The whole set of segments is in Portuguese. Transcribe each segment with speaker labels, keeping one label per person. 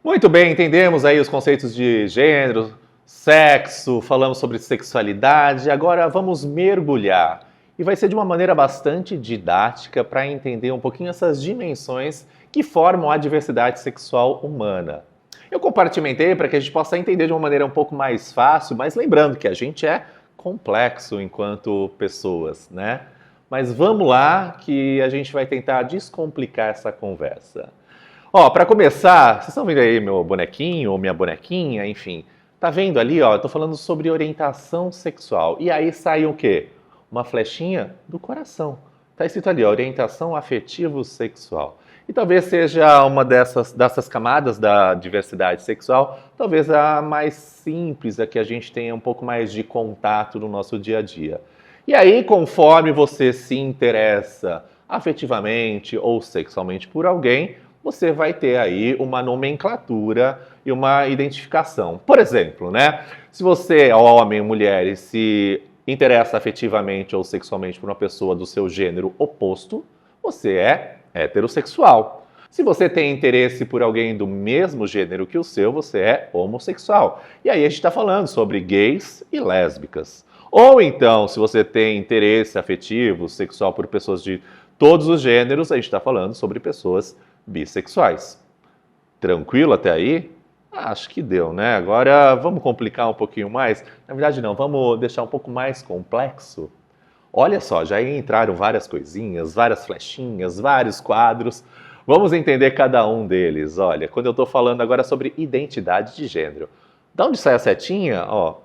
Speaker 1: Muito bem, entendemos aí os conceitos de gênero, sexo, falamos sobre sexualidade, agora vamos mergulhar. E vai ser de uma maneira bastante didática para entender um pouquinho essas dimensões que formam a diversidade sexual humana. Eu compartimentei para que a gente possa entender de uma maneira um pouco mais fácil, mas lembrando que a gente é complexo enquanto pessoas, né? Mas vamos lá que a gente vai tentar descomplicar essa conversa. Ó, para começar, vocês estão vendo aí meu bonequinho ou minha bonequinha, enfim. Tá vendo ali, ó, eu tô falando sobre orientação sexual. E aí sai o quê? Uma flechinha do coração. Tá escrito ali, ó, orientação afetivo-sexual. E talvez seja uma dessas camadas da diversidade sexual, talvez a mais simples, a que a gente tenha um pouco mais de contato no nosso dia a dia. E aí, conforme você se interessa afetivamente ou sexualmente por alguém, você vai ter aí uma nomenclatura e uma identificação. Por exemplo, né? Se você é homem ou mulher e se interessa afetivamente ou sexualmente por uma pessoa do seu gênero oposto, você é heterossexual. Se você tem interesse por alguém do mesmo gênero que o seu, você é homossexual. E aí a gente está falando sobre gays e lésbicas. Ou então, se você tem interesse afetivo, sexual por pessoas de todos os gêneros, a gente está falando sobre pessoas bissexuais. Tranquilo até aí? Acho que deu, né? Agora vamos complicar um pouquinho mais? Na verdade não, vamos deixar um pouco mais complexo. Olha só, já entraram várias coisinhas, várias flechinhas, vários quadros. Vamos entender cada um deles. Olha, quando eu estou falando agora sobre identidade de gênero. Da onde sai a setinha? Ó,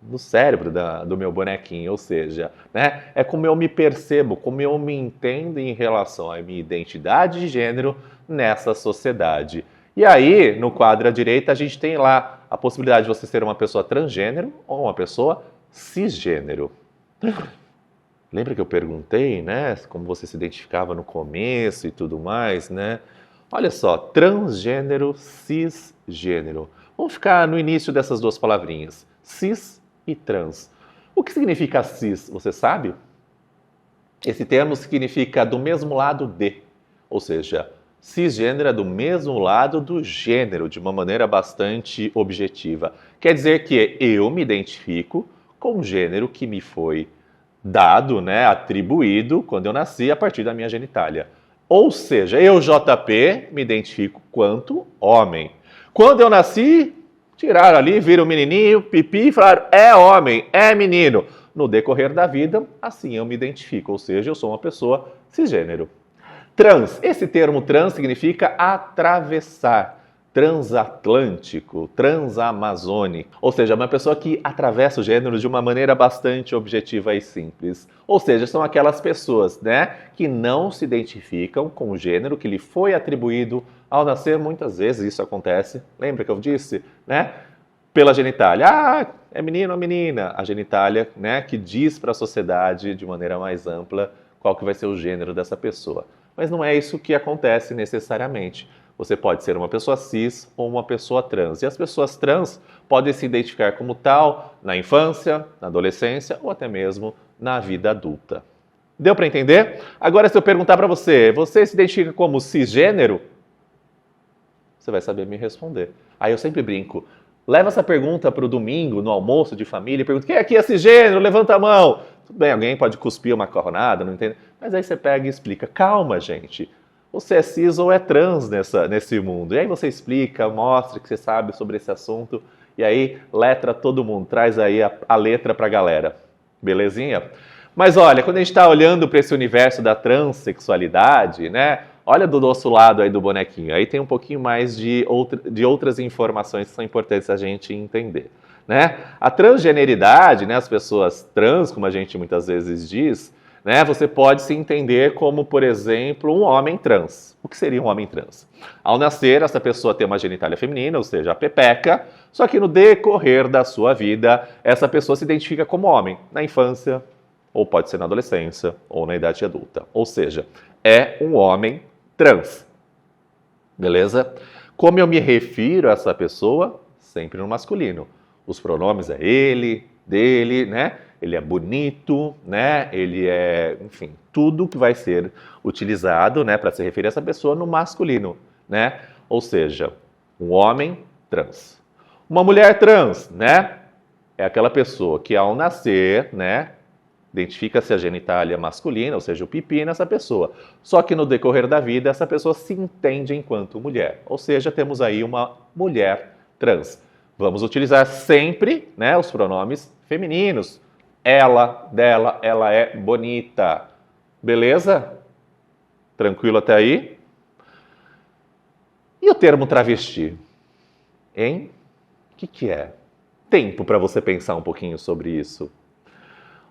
Speaker 1: no cérebro do meu bonequinho, ou seja, né, é como eu me percebo, como eu me entendo em relação à minha identidade de gênero nessa sociedade. E aí, no quadro à direita, a gente tem lá a possibilidade de você ser uma pessoa transgênero ou uma pessoa cisgênero. Lembra que eu perguntei, né, como você se identificava no começo e tudo mais, né? Olha só, transgênero, cisgênero. Vamos ficar no início dessas duas palavrinhas, cis e trans. O que significa cis, você sabe? Esse termo significa do mesmo lado de, ou seja, cisgênero é do mesmo lado do gênero, de uma maneira bastante objetiva. Quer dizer que eu me identifico com o gênero que me foi dado, né, atribuído quando eu nasci a partir da minha genitália. Ou seja, eu, JP, me identifico quanto homem. Quando eu nasci, tiraram ali, viram o menininho, pipi, e falaram, é homem, é menino. No decorrer da vida, assim eu me identifico, ou seja, eu sou uma pessoa cisgênero. Trans, esse termo trans significa atravessar, transatlântico, transamazônico, ou seja, uma pessoa que atravessa o gênero de uma maneira bastante objetiva e simples. Ou seja, são aquelas pessoas, né, que não se identificam com o gênero que lhe foi atribuído ao nascer. Muitas vezes isso acontece, lembra que eu disse, né? Pela genitália. Ah, é menino ou menina? A genitália, né, que diz para a sociedade de maneira mais ampla qual que vai ser o gênero dessa pessoa. Mas não é isso que acontece necessariamente. Você pode ser uma pessoa cis ou uma pessoa trans. E as pessoas trans podem se identificar como tal na infância, na adolescência ou até mesmo na vida adulta. Deu para entender? Agora, se eu perguntar para você, você se identifica como cisgênero? Você vai saber me responder. Aí eu sempre brinco. Leva essa pergunta para o domingo, no almoço de família, e pergunta, quem aqui é cisgênero? Levanta a mão. Tudo bem, alguém pode cuspir uma macarronada, não entende? Mas aí você pega e explica, calma, gente. Você é cis ou é trans nesse mundo. E aí você explica, mostra que você sabe sobre esse assunto, e aí letra todo mundo, traz aí a letra para a galera. Belezinha? Mas olha, quando a gente está olhando para esse universo da transexualidade, né? Olha do nosso lado aí do bonequinho, aí tem um pouquinho mais de outras informações que são importantes a gente entender, né? A transgeneridade, né, as pessoas trans, como a gente muitas vezes diz, né, você pode se entender como, por exemplo, um homem trans. O que seria um homem trans? Ao nascer, essa pessoa tem uma genitália feminina, ou seja, a pepeca, só que no decorrer da sua vida, essa pessoa se identifica como homem, na infância, ou pode ser na adolescência, ou na idade adulta. Ou seja, é um homem trans. Beleza? Como eu me refiro a essa pessoa? Sempre no masculino. Os pronomes é ele, dele, né? Ele é bonito, né? Ele é, enfim, tudo que vai ser utilizado, né, para se referir a essa pessoa no masculino, né? Ou seja, Um homem trans. Uma mulher trans, né? É aquela pessoa que ao nascer, né, identifica-se a genitália masculina, ou seja, o pipi nessa pessoa. Só que no decorrer da vida, essa pessoa se entende enquanto mulher. Ou seja, temos aí uma mulher trans. Vamos utilizar sempre, né, os pronomes femininos. Ela, dela, ela é bonita. Beleza? Tranquilo até aí? E o termo travesti? Hein? O que é? Tempo para você pensar um pouquinho sobre isso.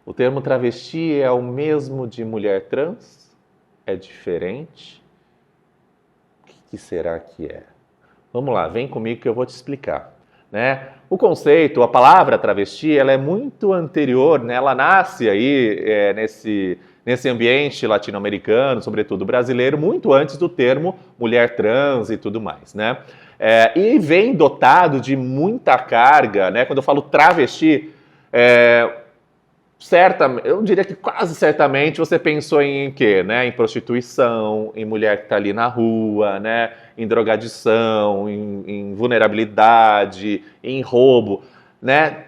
Speaker 1: O termo travesti é o mesmo de mulher trans? É diferente? O que será que é? Vamos lá, vem comigo que eu vou te explicar. Né? O conceito, a palavra travesti, ela é muito anterior, né? Ela nasce aí nesse ambiente latino-americano, sobretudo brasileiro, muito antes do termo mulher trans e tudo mais, né? E vem dotado de muita carga, né? Quando eu falo travesti, eu diria que quase certamente você pensou em quê? Né? Em prostituição, em mulher que está ali na rua, né? Em drogadição, em vulnerabilidade, em roubo, né?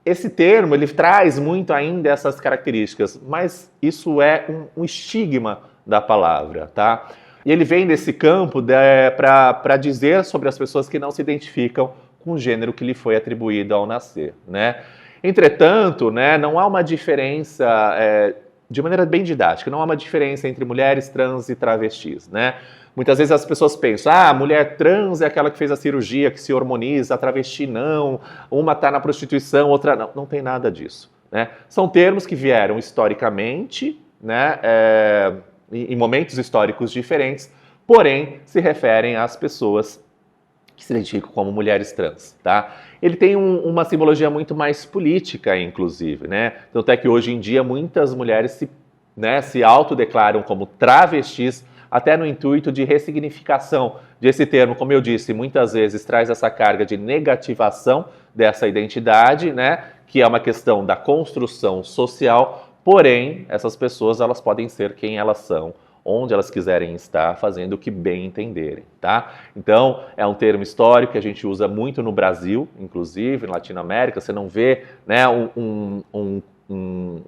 Speaker 1: Esse termo, ele traz muito ainda essas características, mas isso é um estigma da palavra, tá? E ele vem desse campo para dizer sobre as pessoas que não se identificam com o gênero que lhe foi atribuído ao nascer, né? Entretanto, né, não há uma diferença, de maneira bem didática, não há uma diferença entre mulheres trans e travestis, né? Muitas vezes as pessoas pensam, a mulher trans é aquela que fez a cirurgia, que se hormoniza, a travesti não, uma está na prostituição, outra não. Não tem nada disso, né? São termos que vieram historicamente, né, em momentos históricos diferentes, porém se referem às pessoas que se identificam como mulheres trans, tá? Ele tem uma simbologia muito mais política, inclusive, né? Tanto é que hoje em dia muitas mulheres se autodeclaram como travestis, até no intuito de ressignificação desse termo, como eu disse, muitas vezes traz essa carga de negativação dessa identidade, né? Que é uma questão da construção social, porém, essas pessoas elas podem ser quem elas são, onde elas quiserem estar, fazendo o que bem entenderem, tá? Então, é um termo histórico que a gente usa muito no Brasil, inclusive, na Latinoamérica, você não vê, né, um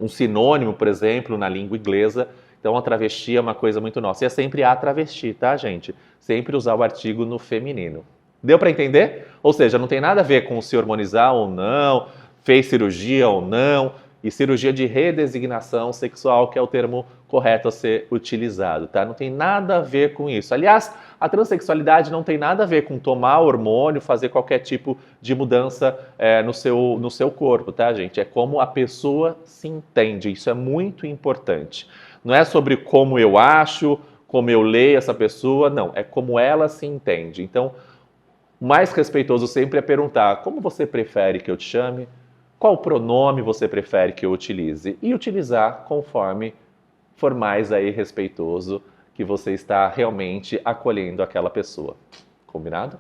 Speaker 1: sinônimo, por exemplo, na língua inglesa. Então, a travesti é uma coisa muito nossa. E é sempre a travesti, tá, gente? Sempre usar o artigo no feminino. Deu para entender? Ou seja, não tem nada a ver com se hormonizar ou não, fez cirurgia ou não, e cirurgia de redesignação sexual, que é o termo correto a ser utilizado, tá? Não tem nada a ver com isso. Aliás, a transexualidade não tem nada a ver com tomar hormônio, fazer qualquer tipo de mudança no seu corpo, tá, gente? É como a pessoa se entende, isso é muito importante. Não é sobre como eu acho, como eu leio essa pessoa, não. É como ela se entende. Então, o mais respeitoso sempre é perguntar, como você prefere que eu te chame? Qual pronome você prefere que eu utilize? E utilizar conforme for mais aí respeitoso que você está realmente acolhendo aquela pessoa. Combinado?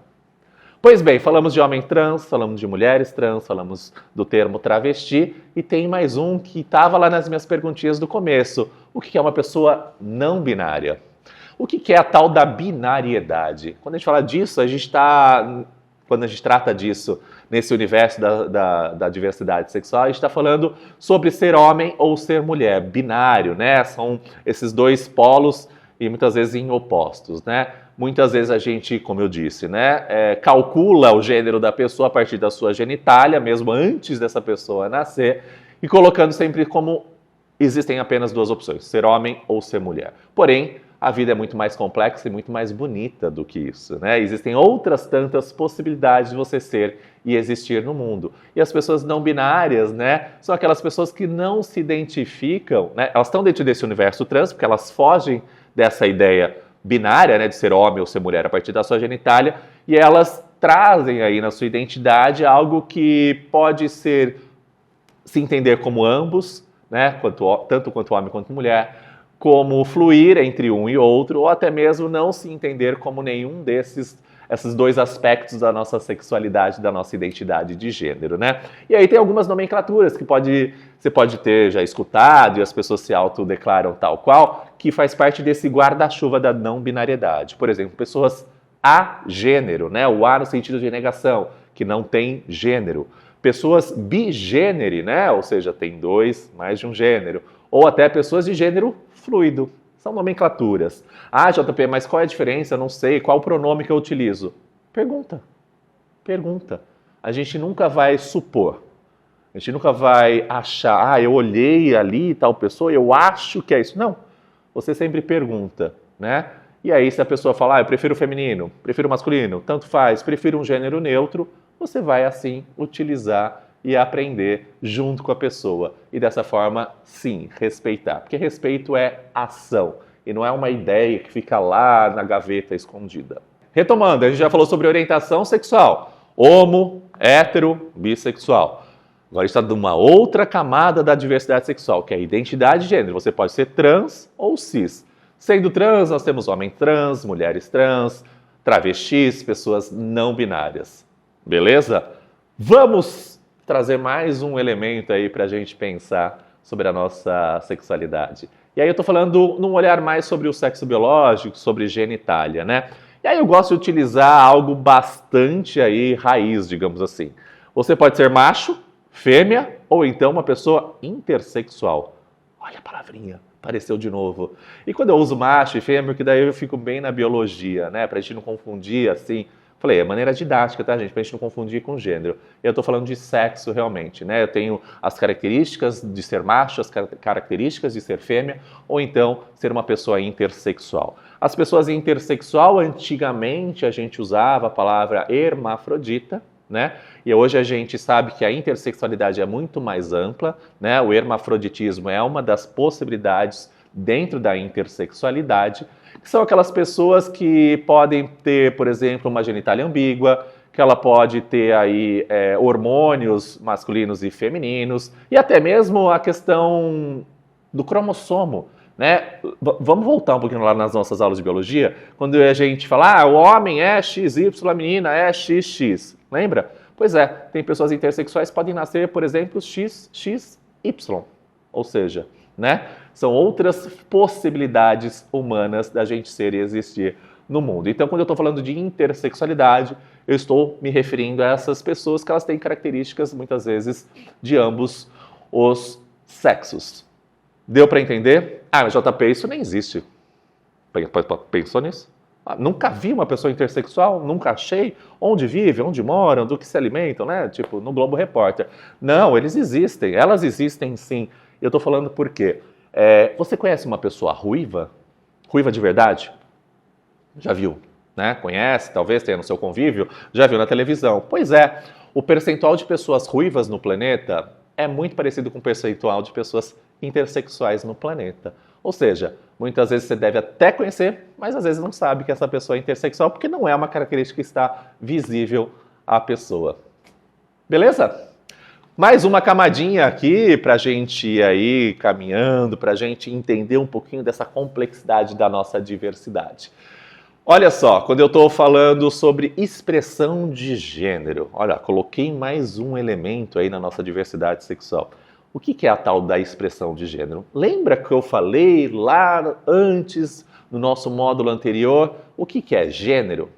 Speaker 1: Pois bem, falamos de homem trans, falamos de mulheres trans, falamos do termo travesti e tem mais um que estava lá nas minhas perguntinhas do começo. O que é uma pessoa não binária? O que é a tal da binariedade? Quando a gente fala disso, quando a gente trata disso nesse universo da diversidade sexual, a gente está falando sobre ser homem ou ser mulher, binário, né? São esses dois polos e muitas vezes em opostos, né? Muitas vezes a gente, como eu disse, né, calcula o gênero da pessoa a partir da sua genitália, mesmo antes dessa pessoa nascer, e colocando sempre como existem apenas duas opções, ser homem ou ser mulher. Porém, a vida é muito mais complexa e muito mais bonita do que isso, né? Existem outras tantas possibilidades de você ser e existir no mundo. E as pessoas não binárias, né, são aquelas pessoas que não se identificam, né? Elas estão dentro desse universo trans, porque elas fogem dessa ideia binária, né, de ser homem ou ser mulher a partir da sua genitália, e elas trazem aí na sua identidade algo que pode se entender como ambos, né, tanto quanto homem quanto mulher, como fluir entre um e outro, ou até mesmo não se entender como nenhum esses dois aspectos da nossa sexualidade, da nossa identidade de gênero, né? E aí tem algumas nomenclaturas que você pode ter já escutado e as pessoas se autodeclaram tal qual, que faz parte desse guarda-chuva da não binariedade. Por exemplo, pessoas agênero, né? O A no sentido de negação, que não tem gênero. Pessoas bigênere, né? Ou seja, tem mais de um gênero. Ou até pessoas de gênero fluido. São nomenclaturas. Ah, JP, mas qual é a diferença? Eu não sei. Qual o pronome que eu utilizo? Pergunta. Pergunta. A gente nunca vai supor. A gente nunca vai achar, eu olhei ali tal pessoa, eu acho que é isso. Não. Você sempre pergunta, né? E aí, se a pessoa falar, eu prefiro o feminino, prefiro o masculino, tanto faz, prefiro um gênero neutro, você vai assim utilizar e aprender junto com a pessoa. E dessa forma, sim, respeitar. Porque respeito é ação e não é uma ideia que fica lá na gaveta escondida. Retomando, a gente já falou sobre orientação sexual. Homo, hétero, bissexual. Agora está numa outra camada da diversidade sexual, que é a identidade de gênero. Você pode ser trans ou cis. Sendo trans, nós temos homens trans, mulheres trans, travestis, pessoas não binárias. Beleza? Vamos trazer mais um elemento aí para a gente pensar sobre a nossa sexualidade. E aí eu estou falando num olhar mais sobre o sexo biológico, sobre genitália, né? E aí eu gosto de utilizar algo bastante aí raiz, digamos assim. Você pode ser macho, fêmea ou então uma pessoa intersexual. Olha a palavrinha, apareceu de novo. E quando eu uso macho e fêmea, porque daí eu fico bem na biologia, né? Pra gente não confundir assim. Falei, é maneira didática, tá, gente? Pra gente não confundir com gênero. Eu tô falando de sexo realmente, né? Eu tenho as características de ser macho, as características de ser fêmea, ou então ser uma pessoa intersexual. As pessoas intersexual, antigamente a gente usava a palavra hermafrodita, né? E hoje a gente sabe que a intersexualidade é muito mais ampla, né? O hermafroditismo é uma das possibilidades dentro da intersexualidade, que são aquelas pessoas que podem ter, por exemplo, uma genitália ambígua, que ela pode ter aí hormônios masculinos e femininos, e até mesmo a questão do cromossomo, né? Vamos voltar um pouquinho lá nas nossas aulas de biologia, quando a gente fala, o homem é XY, a menina é XX, lembra? Pois é, tem pessoas intersexuais que podem nascer, por exemplo, XXY, ou seja, né? São outras possibilidades humanas da gente ser e existir no mundo. Então, quando eu estou falando de intersexualidade, eu estou me referindo a essas pessoas que elas têm características, muitas vezes, de ambos os sexos. Deu para entender? Mas JP, isso nem existe. Pensou nisso? Nunca vi uma pessoa intersexual, nunca achei. Onde vivem, onde moram, do que se alimentam, né? Tipo, no Globo Repórter. Não, eles existem, elas existem sim. Eu estou falando por quê? Você conhece uma pessoa ruiva? Ruiva de verdade? Já viu, né? Conhece, talvez tenha no seu convívio, já viu na televisão. Pois é, o percentual de pessoas ruivas no planeta é muito parecido com o percentual de pessoas intersexuais no planeta. Ou seja, muitas vezes você deve até conhecer, mas às vezes não sabe que essa pessoa é intersexual, porque não é uma característica que está visível à pessoa. Beleza? Mais uma camadinha aqui para a gente ir aí caminhando, para a gente entender um pouquinho dessa complexidade da nossa diversidade. Olha só, quando eu estou falando sobre expressão de gênero, olha, coloquei mais um elemento aí na nossa diversidade sexual. O que é a tal da expressão de gênero? Lembra que eu falei lá antes, no nosso módulo anterior, o que é gênero,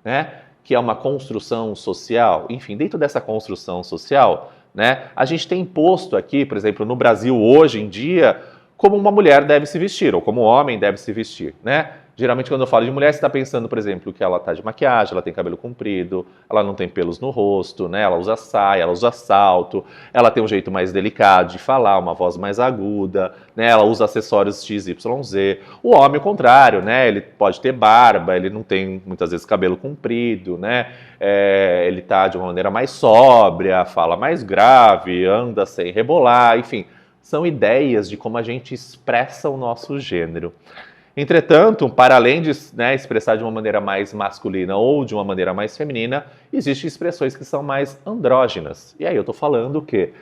Speaker 1: né? Que é uma construção social. Enfim, dentro dessa construção social, né, a gente tem imposto aqui, por exemplo, no Brasil hoje em dia, como uma mulher deve se vestir, ou como um homem deve se vestir, né? Geralmente, quando eu falo de mulher, você está pensando, por exemplo, que ela está de maquiagem, ela tem cabelo comprido, ela não tem pelos no rosto, né? Ela usa saia, ela usa salto, ela tem um jeito mais delicado de falar, uma voz mais aguda, né? Ela usa acessórios XYZ. O homem, o contrário, né? Ele pode ter barba, ele não tem, muitas vezes, cabelo comprido, né? Ele está de uma maneira mais sóbria, fala mais grave, anda sem rebolar, enfim. São ideias de como a gente expressa o nosso gênero. Entretanto, para além de expressar de uma maneira mais masculina ou de uma maneira mais feminina, existem expressões que são mais andrógenas. E aí eu estou falando o quê?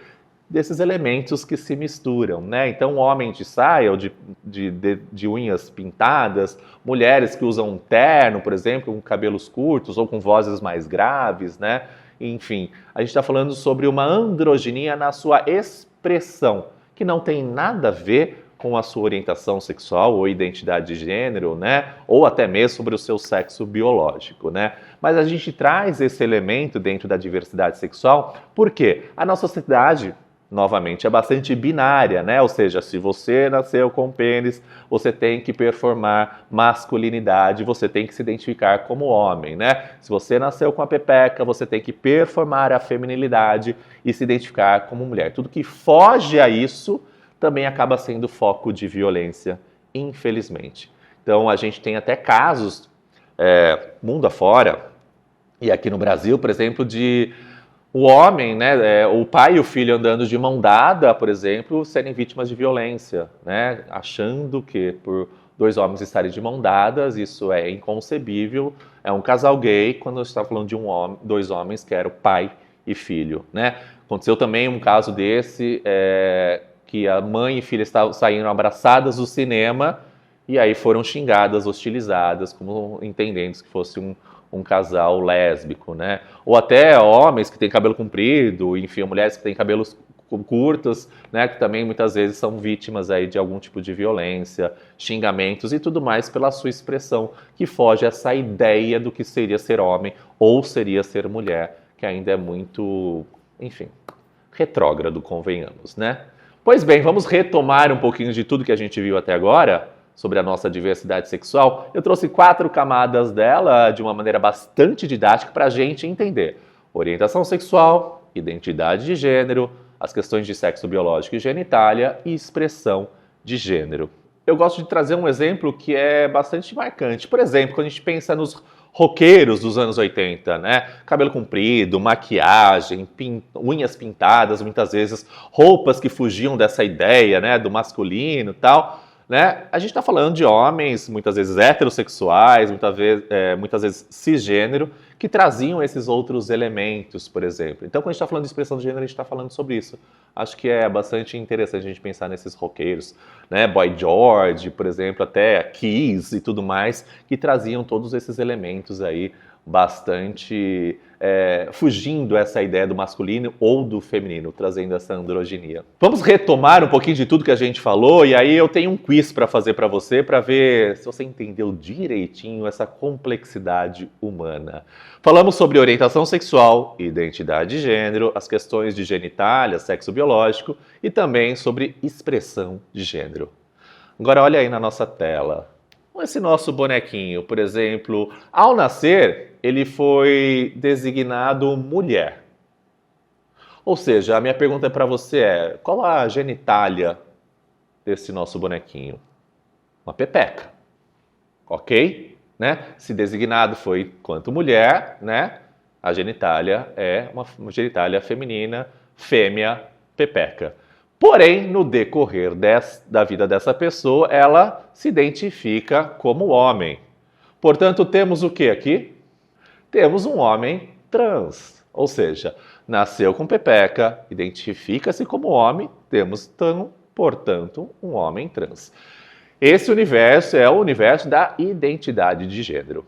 Speaker 1: Desses elementos que se misturam, né? Então, homem de saia ou de unhas pintadas, mulheres que usam um terno, por exemplo, com cabelos curtos ou com vozes mais graves, né? Enfim, a gente está falando sobre uma androginia na sua expressão, que não tem nada a ver com a sua orientação sexual ou identidade de gênero, né? Ou até mesmo sobre o seu sexo biológico, né? Mas a gente traz esse elemento dentro da diversidade sexual porque a nossa sociedade, novamente, é bastante binária, né? Ou seja, se você nasceu com pênis, você tem que performar masculinidade, você tem que se identificar como homem, né? Se você nasceu com a pepeca, você tem que performar a feminilidade e se identificar como mulher. Tudo que foge a isso também acaba sendo foco de violência, infelizmente. Então, a gente tem até casos, mundo afora, e aqui no Brasil, por exemplo, de o homem, né, o pai e o filho andando de mão dada, por exemplo, serem vítimas de violência, né, achando que por dois homens estarem de mão dadas, isso é inconcebível, é um casal gay, quando a gente está falando de dois homens que eram pai e filho, né. Aconteceu também um caso desse, que a mãe e filha saíram abraçadas do cinema e aí foram xingadas, hostilizadas, como entendendo que fosse um casal lésbico, né? Ou até homens que têm cabelo comprido, enfim, mulheres que têm cabelos curtos, né? Que também muitas vezes são vítimas aí de algum tipo de violência, xingamentos e tudo mais pela sua expressão, que foge essa ideia do que seria ser homem ou seria ser mulher, que ainda é muito, enfim, retrógrado, convenhamos, né? Pois bem, vamos retomar um pouquinho de tudo que a gente viu até agora sobre a nossa diversidade sexual. Eu trouxe 4 camadas dela de uma maneira bastante didática para a gente entender orientação sexual, identidade de gênero, as questões de sexo biológico e genitália e expressão de gênero. Eu gosto de trazer um exemplo que é bastante marcante. Por exemplo, quando a gente pensa nos roqueiros dos anos 80, né? Cabelo comprido, maquiagem, unhas pintadas, muitas vezes roupas que fugiam dessa ideia, né, do masculino e tal, né? A gente está falando de homens, muitas vezes heterossexuais, muitas vezes cisgênero, que traziam esses outros elementos, por exemplo. Então, quando a gente está falando de expressão de gênero, a gente está falando sobre isso. Acho que é bastante interessante a gente pensar nesses roqueiros, né? Boy George, por exemplo, até Kiss e tudo mais, que traziam todos esses elementos aí bastante fugindo essa ideia do masculino ou do feminino, trazendo essa androginia. Vamos retomar um pouquinho de tudo que a gente falou e aí eu tenho um quiz para fazer para você, para ver se você entendeu direitinho essa complexidade humana. Falamos sobre orientação sexual, identidade de gênero, as questões de genitália, sexo biológico e também sobre expressão de gênero. Agora olha aí na nossa tela. Esse nosso bonequinho, por exemplo, ao nascer, ele foi designado mulher. Ou seja, a minha pergunta para você é, qual a genitália desse nosso bonequinho? Uma pepeca, ok? Né? Se designado foi quanto mulher, né? A genitália é uma genitália feminina, fêmea, pepeca. Porém, no decorrer da vida dessa pessoa, ela se identifica como homem. Portanto, temos o que aqui? Temos um homem trans. Ou seja, nasceu com pepeca, identifica-se como homem, temos, portanto, um homem trans. Esse universo é o universo da identidade de gênero.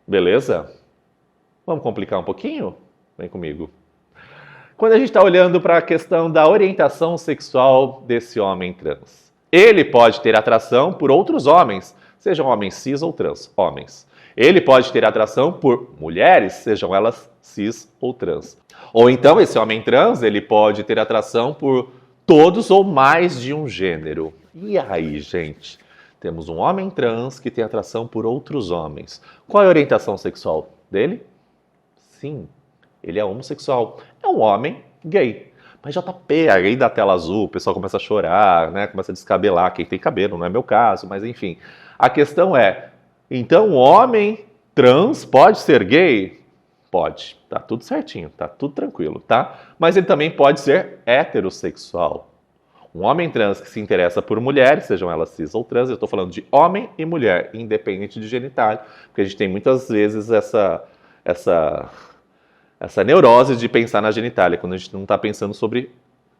Speaker 1: Beleza? Vamos complicar um pouquinho? Vem comigo. Quando a gente está olhando para a questão da orientação sexual desse homem trans, ele pode ter atração por outros homens, sejam homens cis ou trans, homens. Ele pode ter atração por mulheres, sejam elas cis ou trans. Ou então, esse homem trans, ele pode ter atração por todos ou mais de um gênero. E aí, gente? Temos um homem trans que tem atração por outros homens. Qual é a orientação sexual dele? Sim, ele é homossexual. É um homem gay. Mas JP, aí da tela azul, o pessoal começa a chorar, né? Começa a descabelar. Quem tem cabelo, não é meu caso, mas enfim. A questão é, então o homem trans pode ser gay? Pode. Tá tudo certinho, tá tudo tranquilo, tá? Mas ele também pode ser heterossexual. Um homem trans que se interessa por mulheres, sejam elas cis ou trans, eu estou falando de homem e mulher, independente de genitália, porque a gente tem muitas vezes essa neurose de pensar na genitália, quando a gente não está pensando sobre,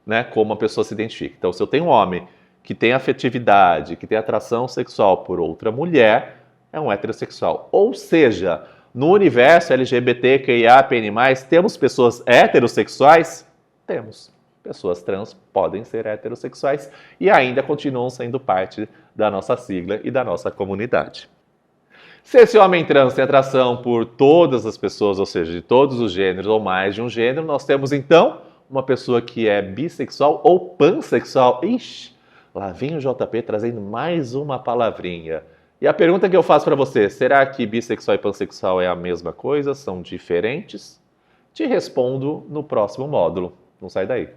Speaker 1: né, como a pessoa se identifica. Então, se eu tenho um homem que tem afetividade, que tem atração sexual por outra mulher, é um heterossexual. Ou seja, no universo LGBTQIAPN+, temos pessoas heterossexuais? Temos. pessoas trans podem ser heterossexuais e ainda continuam sendo parte da nossa sigla e da nossa comunidade. Se esse homem trans tem atração por todas as pessoas, ou seja, de todos os gêneros ou mais de um gênero, nós temos então uma pessoa que é bissexual ou pansexual. Ixi, lá vem o JP trazendo mais uma palavrinha. E a pergunta que eu faço para você, será que bissexual e pansexual é a mesma coisa? São diferentes? Te respondo no próximo módulo. Não sai daí.